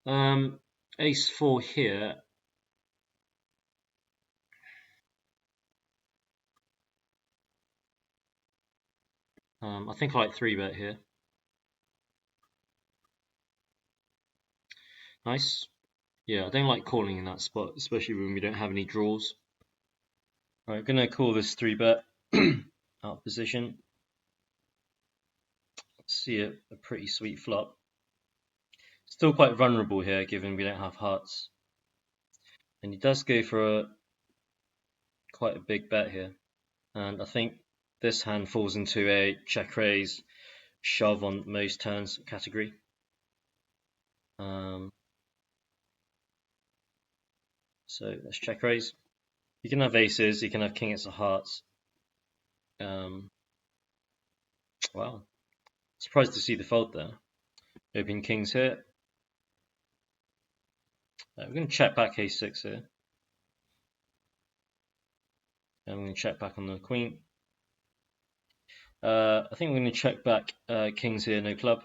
Ace 4 here. I think I like 3-bet here. Nice. Yeah, I don't like calling in that spot, especially when we don't have any draws. Alright, gonna call this 3-bet out of position. See a pretty sweet flop. Still quite vulnerable here, given we don't have hearts. And he does go for quite a big bet here. And I think this hand falls into a check raise, shove on most turns category. So let's check raise. You can have aces, you can have king of hearts. Wow, surprised to see the fold there. Open kings here. We're going to check back a6 here. And we're going to check back on the queen. I think we're going to check back kings here, no club.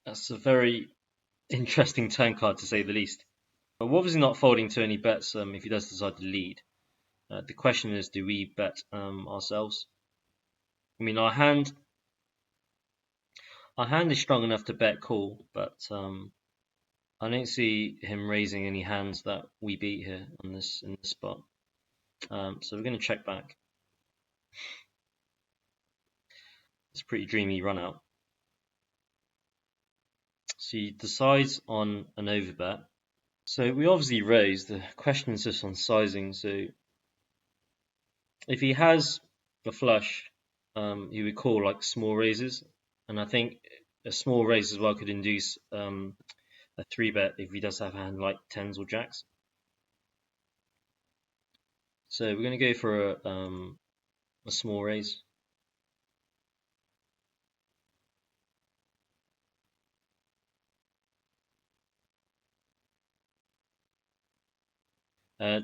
That's a very interesting turn card to say the least. But we're obviously not folding to any bets if he does decide to lead. The question is, do we bet ourselves? I mean, our hand is strong enough to bet call, but I don't see him raising any hands that we beat here in this spot. So we're going to check back. It's a pretty dreamy run out. So he decides on an overbet. So we obviously raise. The question is just on sizing. So if he has a flush, he would call like small raises, and I think a small raise as well could induce a 3-bet if he does have a hand like tens or jacks. So we're going to go for a small raise.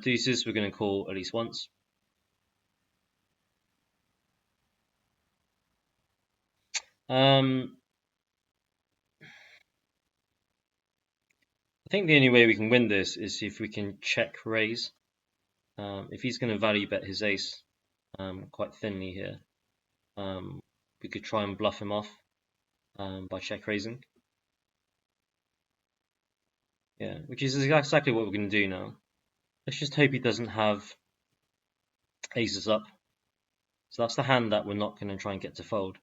Deuces, we're going to call at least once. I think the only way we can win this is if we can check raise. If he's going to value bet his ace quite thinly here, we could try and bluff him off by check raising. Yeah, which is exactly what we're going to do now. Let's just hope he doesn't have aces up. So that's the hand that we're not going to try and get to fold.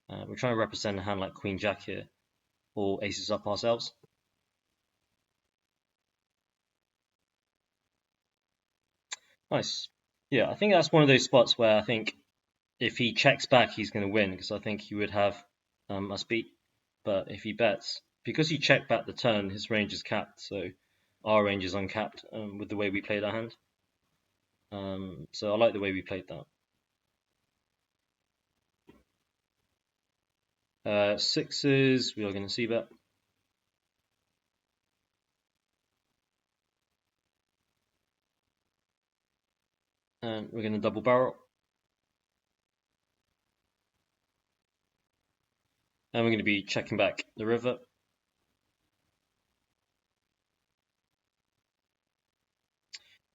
We're trying to represent a hand like Queen Jack here, or aces up ourselves. Nice. Yeah, I think that's one of those spots where I think if he checks back, he's going to win, because I think he would have us beat. But if he bets, because he checked back the turn, his range is capped, so our range is uncapped with the way we played our hand. So I like the way we played that. Sixes, we are going to see bet. And we're going to double barrel. And we're going to be checking back the river.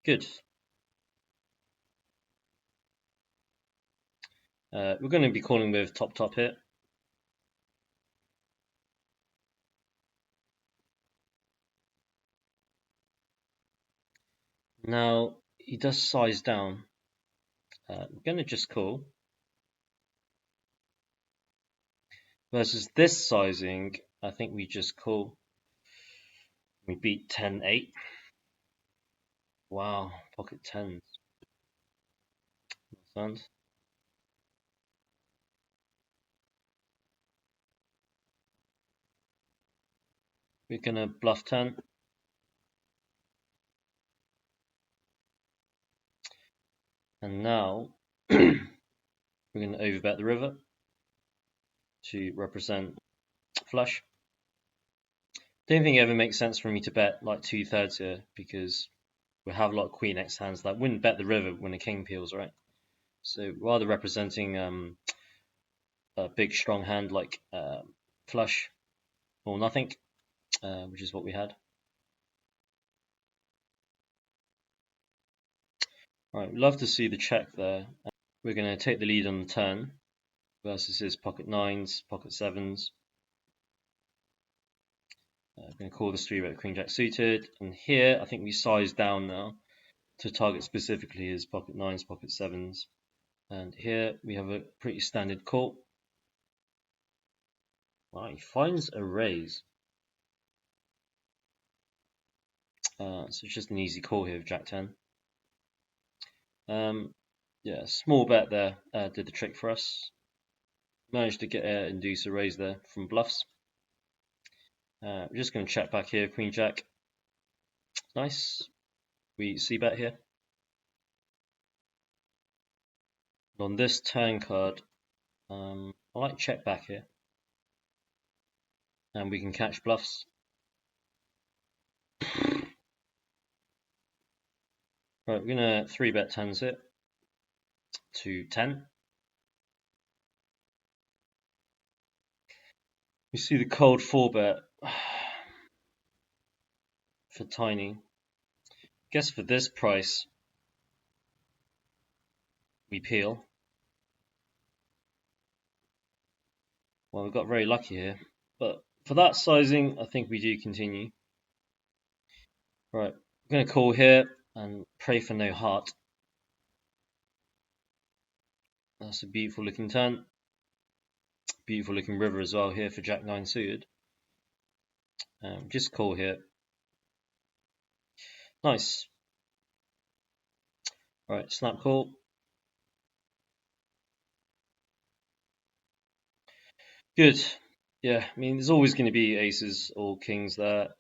Good. We're going to be calling with top here. Now he does size down. We're going to just call. Versus this sizing, I think we just call. We beat 10-8. Wow, pocket tens. Sounds. We're gonna bluff 10. And now we're gonna overbet the river to represent flush. Don't think it ever makes sense for me to bet like 2/3 here, because we have a lot of Queen X hands that wouldn't bet the river when a king peels, right? So rather representing a big strong hand like flush or nothing. which is what we had. Right, we'd love to see the check there. We're going to take the lead on the turn versus his pocket nines, pocket sevens. I'm going to call this 3-bet queen jack suited, and here I think we size down now to target specifically his pocket nines, pocket sevens. And here we have a pretty standard call. Right, he finds a raise. So it's just an easy call here with jack 10. Yeah, small bet there did the trick for us. Managed to get induce a raise there from bluffs. We're just going to check back here, queen jack. Nice. We see bet here. On this turn card, I like check back here, and we can catch bluffs. Right, we're gonna 3-bet tens it to 10. We see the cold 4-bet for tiny. Guess for this price, we peel. Well, we got very lucky here, but for that sizing, I think we do continue. Right, I'm gonna call here and pray for no heart. That's a beautiful looking turn. Beautiful looking river as well here for jack 9 suited. Just call here. Nice. Right, snap call. Good. Yeah, I mean, there's always going to be aces or kings there.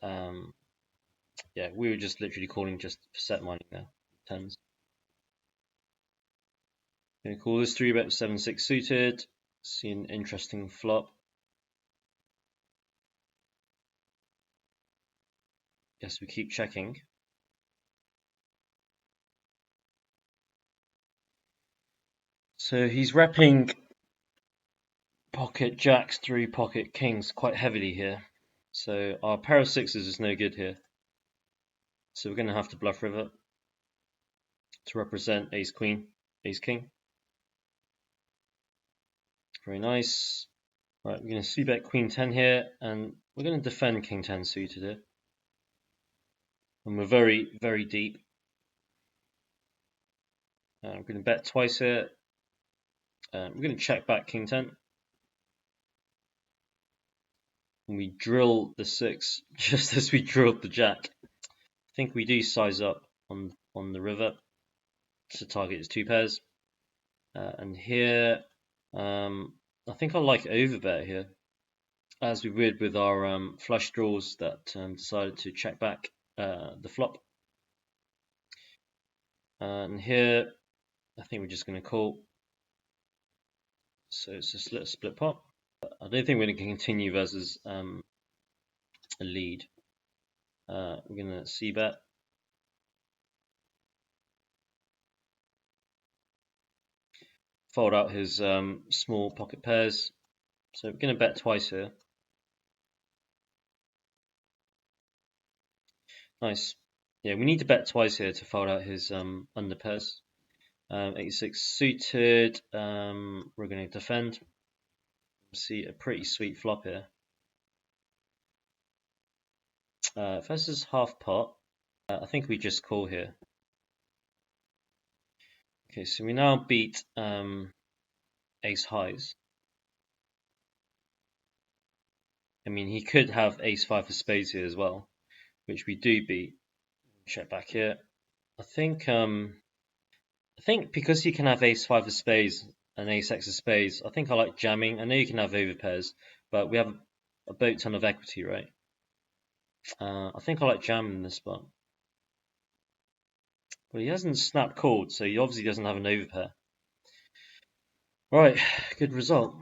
Yeah, we were just literally calling just for set mining there. Tens. Going to call this 3-bet 7-6 suited. See an interesting flop. Guess we keep checking. So he's repping pocket jacks through pocket kings quite heavily here. So our pair of sixes is no good here. So we're going to have to bluff river to represent ace queen, ace king. Very nice. Right, we're going to c-bet queen 10 here, and we're going to defend king 10 suited here. And we're very, very deep. I'm going to bet twice here. We're going to check back king 10. And we drill the 6 just as we drilled the jack. I think we do size up on the river to target his 2 pairs. And here, I think I like overbet here, as we would with our flush draws that decided to check back the flop. And here, I think we're just going to call. So it's a split pot. I don't think we're going to continue versus a lead. We're going to c-bet. Fold out his small pocket pairs. So we're going to bet twice here. Nice. Yeah, we need to bet twice here to fold out his under pairs. 8-6 suited. We're going to defend. See a pretty sweet flop here. Versus half pot. I think we just call here. Okay, so we now beat ace highs. I mean, he could have ace 5 of spades here as well, which we do beat. Check back here. I think because he can have ace 5 of spades and ace x of spades, I think I like jamming. I know you can have overpairs, but we have a boat ton of equity, right? I think I like jamming in this spot. But he hasn't snap called, so he obviously doesn't have an overpair. Right, good result.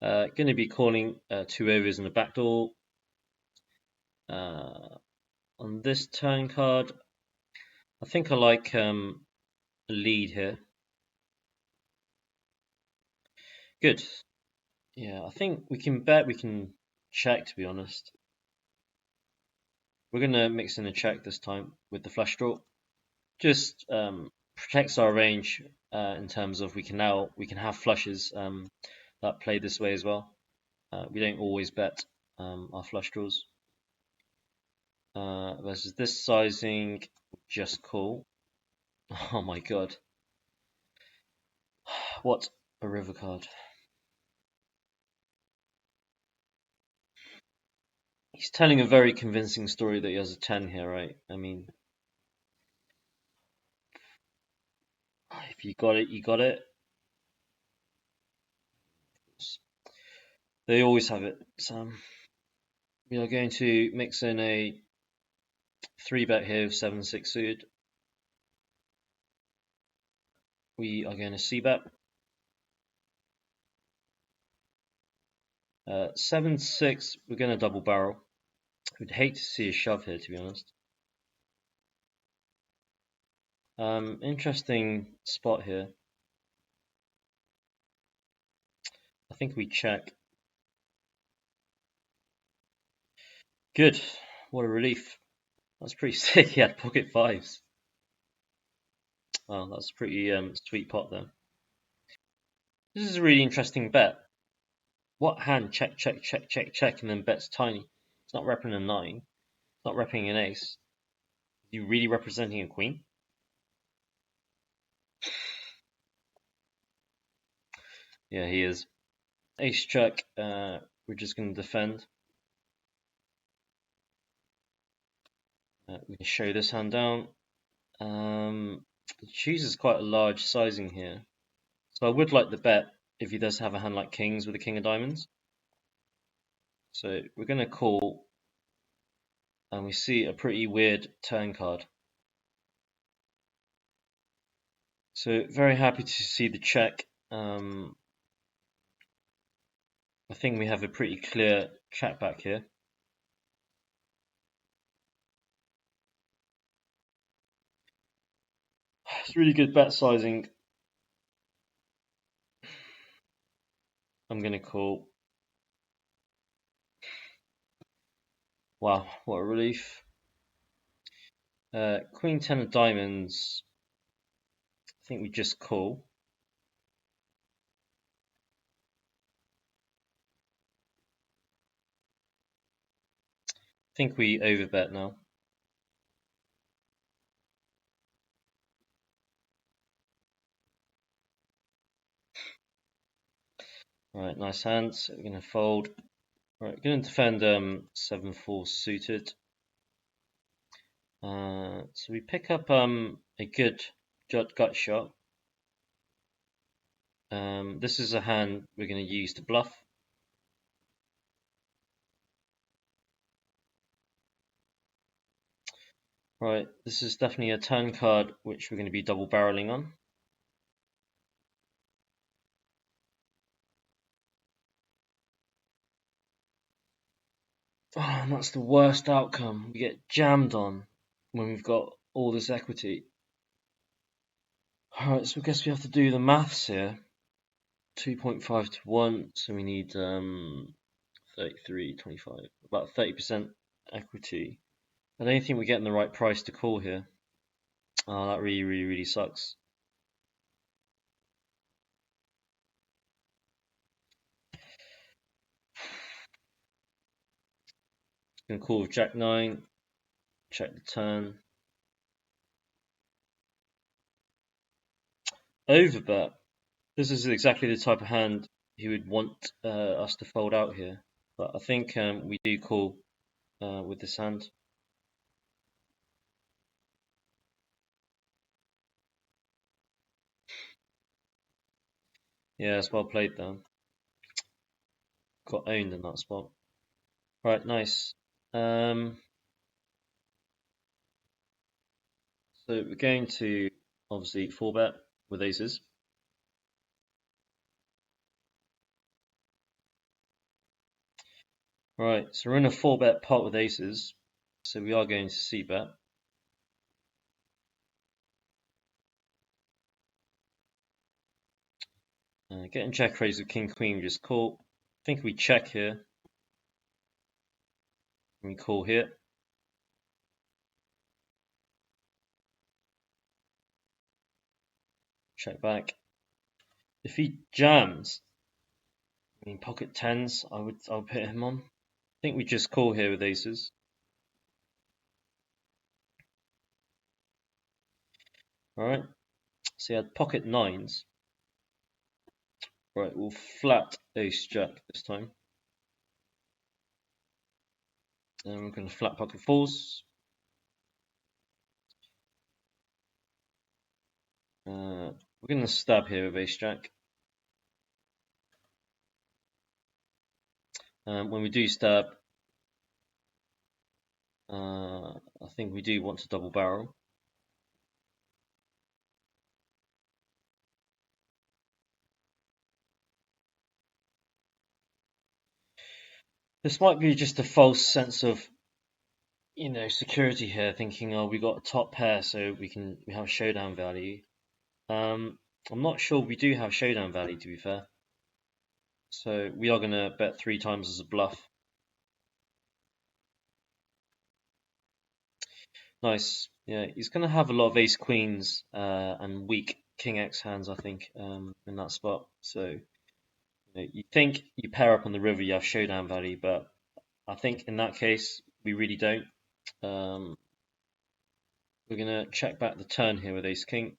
Going to be calling 2 overs in the backdoor. On this turn card, I think I like a lead here. Good. Yeah, I think we can bet we can check, to be honest. We're gonna mix in a check this time with the flush draw. Just protects our range in terms of we can have flushes that play this way as well. We don't always bet our flush draws. Versus this sizing, just call. Oh my god. What a river card. He's telling a very convincing story that he has a 10 here, right? I mean, if you got it, you got it. They always have it. So we are going to mix in a 3-bet here with 7-6 suited. We are going to c-bet. 7-6, we're going to double barrel. We'd hate to see a shove here, to be honest. Interesting spot here. I think we check. Good. What a relief. That's pretty sick. He had pocket fives. Wow, that's a pretty sweet pot there. This is a really interesting bet. What hand check, check, check, check, check, and then bets tiny? It's not repping a 9. It's not repping an ace. Is he really representing a queen? Yeah, he is. Ace check. We're just going to defend. We can show this hand down. He chooses quite a large sizing here. So I would like the bet if he does have a hand like kings with a king of diamonds. So we're going to call, and we see a pretty weird turn card. So very happy to see the check. I think we have a pretty clear check back here. It's really good bet sizing. I'm going to call. Wow, what a relief. Queen 10 of diamonds. I think we just call. I think we overbet now. Right, nice hands. We're going to fold. Right, we're going to defend 7-4 suited. So we pick up a good gut shot. This is a hand we're going to use to bluff. Right, this is definitely a turn card which we're going to be double barreling on. Oh, and that's the worst outcome. We get jammed on when we've got all this equity. Alright, so I guess we have to do the maths here. 2.5 to 1, so we need 33, 25, about 30% equity. I don't think we're getting the right price to call here. Oh, that really sucks. Gonna call with Jack 9, check the turn. Overbet. This is exactly the type of hand he would want us to fold out here. But I think we do call with this hand. Yeah, it's well played though. Got owned in that spot. Right, nice. So we're going to obviously 4-bet with aces. Right, so we're in a 4-bet pot with aces. So we are going to c-bet. Getting check raised with king queen, we just call. I think we check here. We call here. Check back. If he jams, I mean pocket tens, I'll put him on. I think we just call here with aces. Alright. So he had pocket nines. Right, we'll flat ace jack this time. And we're going to flat pocket fours. We're going to stab here with ace jack. When we do stab, I think we do want to double barrel. This might be just a false sense of, security here, thinking, oh, we got a top pair, so we have showdown value. I'm not sure we do have showdown value, to be fair. So we are going to bet 3 times as a bluff. Nice. Yeah, he's going to have a lot of ace queens and weak king x hands, I think, in that spot. So you think you pair up on the river, you have showdown value, but I think in that case we really don't. We're going to check back the turn here with ace king.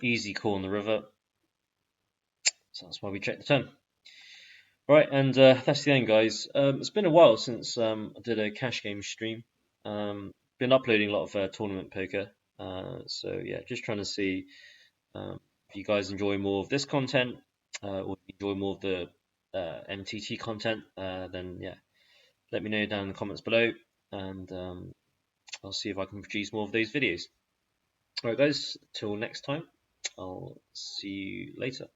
Easy call on the river. So that's why we check the turn. Right, and that's the end, guys. It's been a while since I did a cash game stream. Been uploading a lot of tournament poker. So yeah, just trying to see if you guys enjoy more of this content or enjoy more of the MTT content. Then yeah, let me know down in the comments below, and I'll see if I can produce more of those videos. Alright, guys. Till next time. I'll see you later.